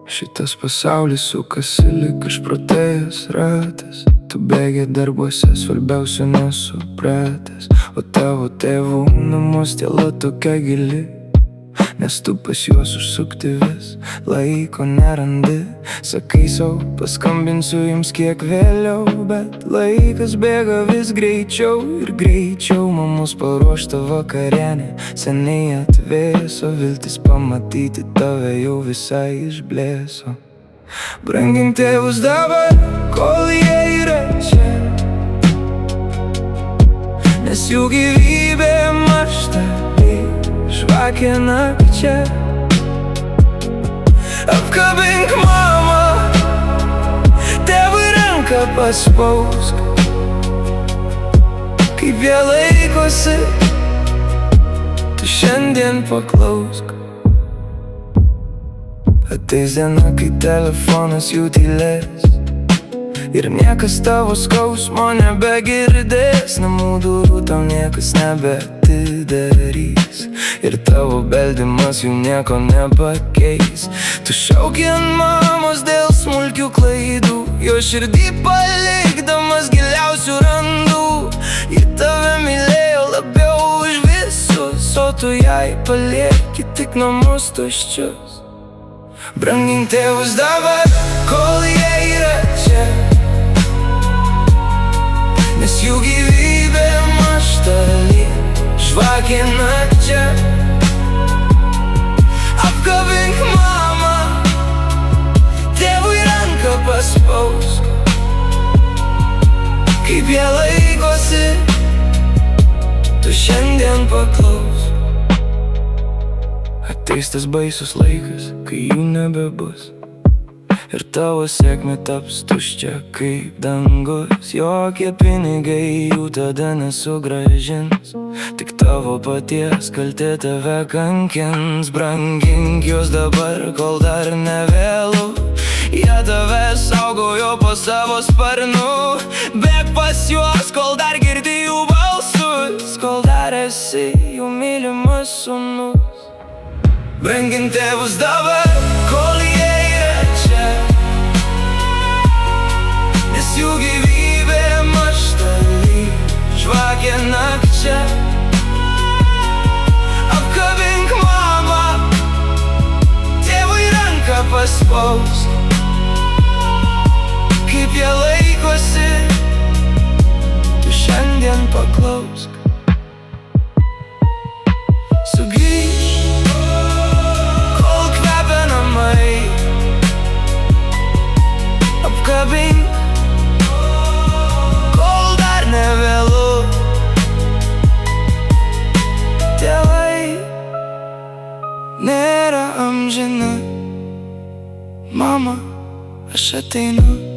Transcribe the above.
Šitas pasaulis sukasi lyg išprotėjęs ratas. Tu bėgi darbuose, svarbiausia nesupratęs. O tavo tėvų namus tyla tokia gili, nes tu pas juos užsukti vis laiko nerandi. Sakai sau, paskambinsiu jums kiek vėliau, bet laikas bėga vis greičiau ir greičiau. Mamos paruošta vakarienė seniai atvėso, viltis pamatyti tave jau visai išblėso. Brangink tėvus dabar, kol jie yra čia, nes jų gyvybė maršta žvakė nakčia. Apkabink mamą, tėvui ranką paspausk, kaip jie laikosi, tu šiandien paklausk. Ateis diena, kai telefonas jų tylės ir niekas tavo skausmo nebegirdės. Namų durų tau niekas nebeatidarys ir tavo beldimas jų nieko nepakeis. Tu šauki ant mamos dėl smulkių klaidų, jo širdį palikdamas giliausių randų. Ji tave mylėjo labiau už visus, o tu jai palieki tik namus tuščius. Brangink tėvus dabar, kol jie yra čia, nes jų gyvybė maršta lyg žvakė nakčia. Apkabink mamą, tėvui ranką paspausk, kaip jie laikosi, tu šiandien paklausk. Ateis tas baisus laikas, kai jų nebebus ir tavo sėkmė taps tuščia kaip dangus. Jokie pinigai jų tada nesugrąžins, tik tavo paties kaltė tave kankins. Brangink juos dabar, kol dar nevėlu, jie tave saugojo po savo sparnu. Bėk pas juos, kol dar girdi jų balsus, kol dar esi jų mylimas sūnus. Brangink tėvus dabar, kol jie yra čia, nes jų gyvybė maršta lyg žvakė nakčia. Apkabink mamą, tėvui ranką paspausk, kaip jie laikosi, tu šiandien paklausk. Sugrįžk, apkabink, kol dar nevėlu. Tėvai nėra amžina, mama, aš ateinu.